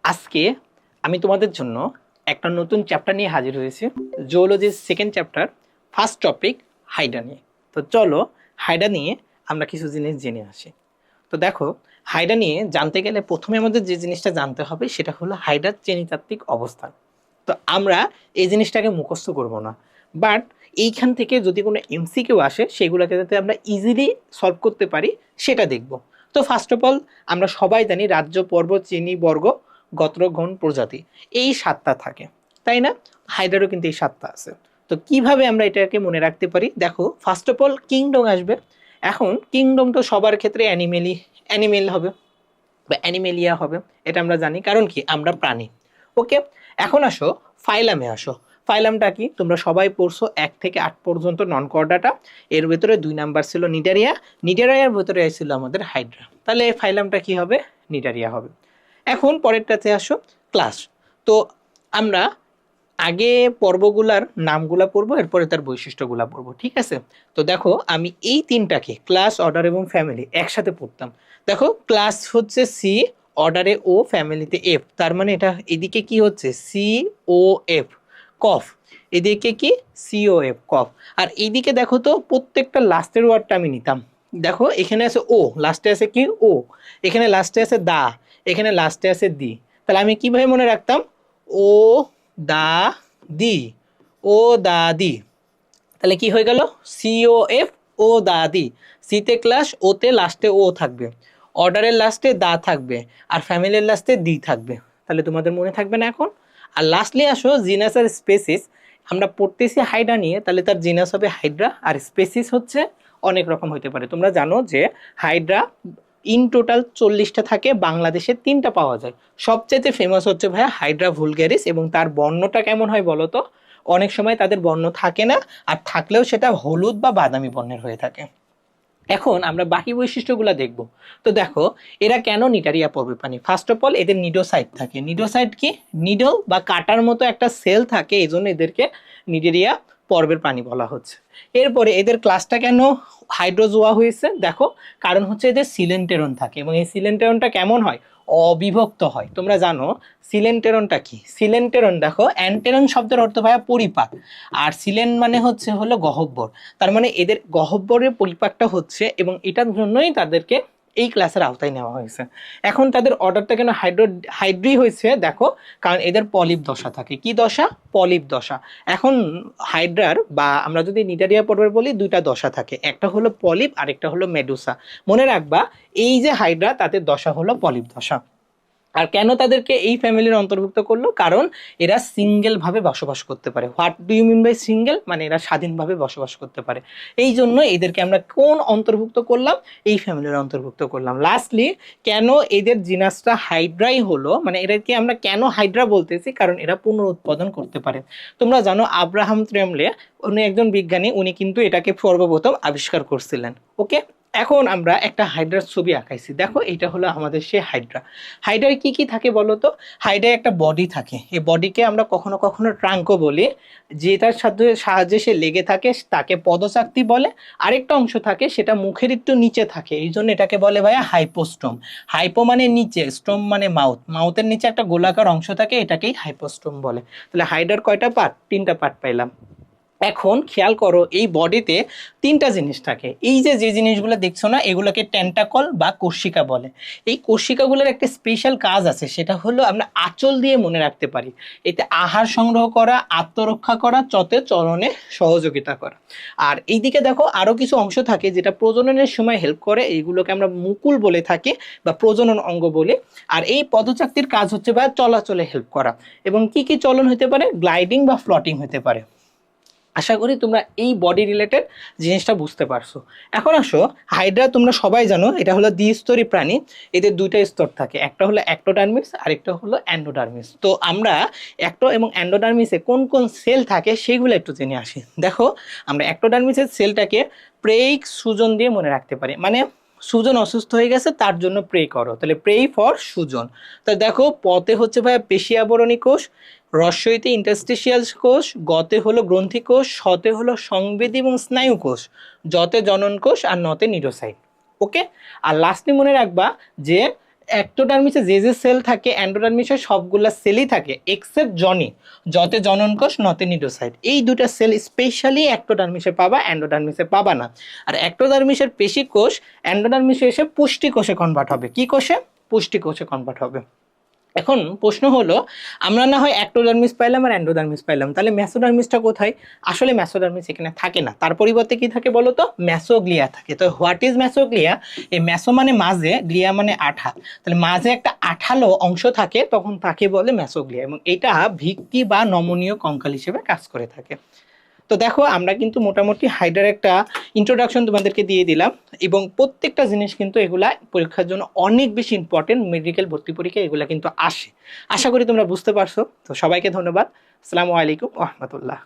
আজকে আমি তোমাদের জন্য একটা নতুন চ্যাপ্টার নিয়ে হাজির হয়েছি। জুওলজির second chapter, first topic hydra নিয়ে। তো চলো হাইড্রা নিয়ে আমরা কিছু জিনিস জেনে আসি। তো দেখো, হাইড্রা নিয়ে জানতে গেলে প্রথমে আমাদের যে জিনিসটা জানতে হবে সেটা হলো হাইড্রার শ্রেণীতাত্ত্বিক অবস্থান। তো আমরা এই জিনিসটাকে মুখস্থ করব না, বাট এইখান থেকে যদি কোনো এমসিকিউ আসে সেগুলোকে যাতে আমরা ইজিলি সলভ করতে পারি সেটা দেখব। তো ফার্স্ট অফ অল আমরা সবাই জানি রাজ্য, পর্বত, শ্রেণী, বর্গ, গোত্র, গণ, প্রজাতি, এই 7টা থাকে, তাই না? হাইড্রারও কিন্তু এই 7টা আছে। তো কিভাবে আমরা এটাকে মনে রাখতে পারি? দেখো, ফার্স্ট অফ অল কিংডম আসবে। এখন কিংডম তো সবার ক্ষেত্রে অ্যানিমেল হবে বা অ্যানিমেলিয়া হবে, এটা আমরা জানি, কারণ কি আমরা প্রাণী। ওকে, এখন আসো ফাইলামে আসো। ফাইলামটা কি তোমরা সবাই পড়ছো 1 থেকে 8 পর্যন্ত নন কর্ডাটা, এর ভেতরে 2 নাম্বার ছিল নিডারিয়া, নিডারিয়ার ভেতরে ছিল আমাদের হাইড্রা, তাহলে এই ফাইলামটা কি হবে? নিডারিয়া হবে। এখন পরেরটাতে আসো ক্লাস। তো আমরা আগে পর্বগুলার নামগুলা পড়বো, এরপরে তার বৈশিষ্ট্যগুলা পড়বো, ঠিক আছে? তো দেখো, আমি এই তিনটাকে ক্লাস, অর্ডার এবং ফ্যামিলি একসাথে পড়তাম। দেখো, ক্লাস হচ্ছে সি, অর্ডারে ও, ফ্যামিলিতে এফ, তার মানে এটা এদিকে কি হচ্ছে? সি ও এফ, কফ। এদিকে কি? সি ও এফ, কফ। আর এইদিকে দেখো তো, প্রত্যেকটা লাস্টের ওয়ার্ডটা আমি নিতাম। দেখো, এখানে আছে ও, লাস্টে আছে কি? ও। এখানে লাস্টে আছে দা, এখানে লাস্টে আছে দি। তাহলে আমি কিভাবে মনে রাখতাম? ও দা দি, ও দাদি। তাহলে কি হয়ে গেল? সিও এফ, ও দাদি। সিতে ক্লাস, ওতে লাস্টে ও থাকবে, অর্ডারের লাস্টে দা থাকবে, আর ফ্যামিলির লাস্টে দি থাকবে। তাহলে তোমাদের মনে থাকবে না এখন? আর লাস্টলি আসো জিনাস আর স্পেসিস। আমরা পড়তেছি হাইড্রা নিয়ে, তাহলে তার জিনাস হবে হাইড্রা, আর স্পেসিস হচ্ছে অনেক রকম হতে পারে। তোমরা জানো যে হাইড্রা ইন টোটাল 40টা থাকে, বাংলাদেশে 3টা পাওয়া যায়। সবচেয়ে ফেমাস হচ্ছে ভাইয়া হাইড্রা ভুলগ্যারিস, এবং তার বর্ণটা কেমন হয় বলো তো? অনেক সময় তাদের বর্ণ থাকে না, আর থাকলেও সেটা হলুদ বা বাদামি বর্ণের হয়ে থাকে। এখন আমরা বাকি বৈশিষ্ট্যগুলো দেখব। তো দেখো, এরা কেন নিটারিয়া পর্বের প্রাণী? ফার্স্ট অফ অল এদের নিডোসাইট থাকে। নিডোসাইট কি? নিডল বা কাটার মতো একটা সেল থাকে, এই জন্য এদেরকে নিডেরিয়া পর্বের প্রাণী বলা হচ্ছে। এরপরে এদের ক্লাসটা কেন হাইড্রোজোয়া হয়েছে? দেখো, কারণ হচ্ছে এদের সিলেন্টেরন থাকে, এবং এই সিলেন্টেরনটা কেমন হয়? অবিভক্ত হয়। তোমরা জানো সিলেন্টেরনটা কি? সিলেন্টেরন দেখো, অ্যান্টেরন শব্দের অর্থ ভাইয়া পরিপাক, আর সিলেন মানে হচ্ছে হলো গহ্বর। তার মানে এদের গহ্বরের পরিপাকটা হচ্ছে, এবং এটার জন্যই তাদেরকে এই ক্লাসের আওতায় নেওয়া হয়েছে। এখন তাদের অর্ডারটা কেন হাইড্রি হয়েছে? দেখো, কারণ এদের পলিপ দশা থাকে। কি দশা? পলিপ দশা। এখন হাইড্রার, বা আমরা যদি নিডারিয়া পর্বের বলি, 2টা দশা থাকে, একটা হলো পলিপ আর একটা হলো মেডুসা। মনে রাখবা, এই যে হাইড্রা, তাদের দশা হলো পলিপ দশা। আর কেন তাদেরকে এই ফ্যামিলির অন্তর্ভুক্ত করলো? কারণ এরা সিঙ্গেল ভাবে বসবাস করতে পারে। What do you mean by single? মানে এরা স্বাধীনভাবে বসবাস করতে পারে। এই জন্য এদেরকে আমরা কোন অন্তর্ভুক্ত করলাম? এই ফ্যামিলির অন্তর্ভুক্ত করলাম। লাস্টলি, কেন এদের জিনাসটা হাইড্রাই হলো, মানে এদেরকে আমরা কেন হাইড্রা বলতেছি? কারণ এরা পুনরুৎপাদন করতে পারে। তোমরা জানো আব্রাহাম ট্রেমলে, উনি একজন বিজ্ঞানী, উনি কিন্তু এটাকে সর্বপ্রথম আবিষ্কার করছিলেন। ওকে, এখন আমরা একটা হাইড্রার ছবি আঁকাইছি। দেখো, এটা হলো আমাদের সেই হাইড্রা। হাইড্রায় কি কি থাকে বলো তো? হাইড্রায় একটা বডি থাকে, এই বডিকে আমরা কখনো কখনো ট্রাঙ্কও বলি, যেটার সাথে সাহায্যে সে লেগে থাকে, তাকে পদচাকতি বলে। আরেকটা অংশ থাকে, সেটা মুখের একটু নিচে থাকে, এই জন্য এটাকে বলে ভাইয়া হাইপোস্টোম। হাইপো মানে নিচে, স্টোম মানে মাউথ, মাউথের নিচে একটা গোলাকার অংশ থাকে, এটাকেই হাইপোস্টোম বলে। তাহলে হাইড্রার কয়টা পার্ট? 3টা পার্ট পাইলাম। এখন খেয়াল করো, এই বডিতে 3টা জিনিস থাকে। এই যে যে জিনিসগুলো দেখছো না, এগুলোকে টেন্টাকল বা কোষিকা বলে। এই কোষিকাগুলোর একটা স্পেশাল কাজ আছে, সেটা হলো আমরা আঁচল দিয়ে মনে রাখতে পারি। এতে আহার সংগ্রহ করা, আত্মরক্ষা করা, চলনে সহযোগিতা করা। আর এইদিকে দেখো, আরো কিছু অংশ থাকে যেটা প্রজননের সময় হেল্প করে, এইগুলোকে আমরা মুকুল বলে থাকি বা প্রজনন অঙ্গ বলি। আর এই পদচাকতির কাজ হচ্ছে বা চলাচলে হেল্প করা। এবং কি কি চলন হতে পারে? গ্লাইডিং বা ফ্লটিং হতে পারে। আশা করি তোমরা এই বডি রিলেটেড জিনিসটা বুঝতে পারছো। এখন আসো, হাইড্রা তোমরা সবাই জানো এটা হলো দ্বিস্তরী প্রাণী। এদের 2টা স্তর থাকে, একটা হলো অ্যাক্টোডার্মিস আর একটা হলো অ্যান্ডোডার্মিস। তো আমরা অ্যাক্টো এবং অ্যান্ডোডার্মিসে কোন কোন সেল থাকে সেগুলো একটু জেনে আসি। দেখো, আমরা অ্যাক্টোডার্মিসের সেলটাকে প্রেইক সুজন দিয়ে মনে রাখতে পারি। মানে সুজন অসুস্থ হয়ে গেছে, তার জন্য প্রে করো, তাহলে প্রেই ফর সুজন। তা দেখো, পতে হচ্ছে ভাই পেশি আবরণী কোষ, রস্বইতে ইন্টারস্টিশিয়াল কোষ, গতে হলো গ্রন্থি কোষ, শতে হলো সংবেদী এবং স্নায়ু কোষ, জতে জনন কোষ, আর নতে নিউরোসাইট। ওকে, আর লাস্টলি মনে রাখবা যে অ্যাক্টোডার্মিসে যে যে সেল থাকে এন্ডোডার্মিসে সবগুলা সেলই থাকে এক্সেপ্ট জনি, যতে জনন কোষ নতে নিডোসাইট, এই দুটা সেল স্পেশালি অ্যাক্টোডার্মিসে পাবা, এন্ডোডার্মিসে পাবা না। আর অ্যাক্টোডার্মিসের পেশি কোষ এন্ডোডার্মিসে এসে পুষ্টি কোষে কনভার্ট হবে। কি কোষে? পুষ্টি কোষে কনভার্ট হবে। এখন প্রশ্ন হলো, আমরা না হয় অ্যাক্টোডার্মিস পাইলাম আর এন্ডোডার্মিস পাইলাম, তাহলে মেসোডার্মিসটা কোথায়? আসলে মেসোডার্মিস এখানে থাকে না, তার পরিবর্তে কি থাকে বলো তো? মেসোগ্লিয়া থাকে। তো হোয়াট ইজ মেসোগ্লিয়া? এই মেসো মানে মাঝে, গ্লিয়া মানে আঠা, তাহলে মাঝে একটা আঠালো অংশ থাকে, তখন তাকে বলে মেসোগ্লিয়া, এবং এটা ভিত্তি বা নমনীয় কঙ্কাল হিসেবে কাজ করে থাকে। তো দেখো আমরা কিন্তু মোটামুটি হাইডার একটা ইন্ট্রোডাকশন তোমাদেরকে দিয়ে দিলাম, এবং প্রত্যেকটা জিনিস কিন্তু এগুলা পরীক্ষার জন্য অনেক বেশি ইম্পর্টেন্ট, মেডিকেল ভর্তি পরীক্ষা এগুলা কিন্তু আসে। আশা করি তোমরা বুঝতে পারছো। তো সবাইকে ধন্যবাদ। আসসালামু আলাইকুম ওয়া রাহমাতুল্লাহ।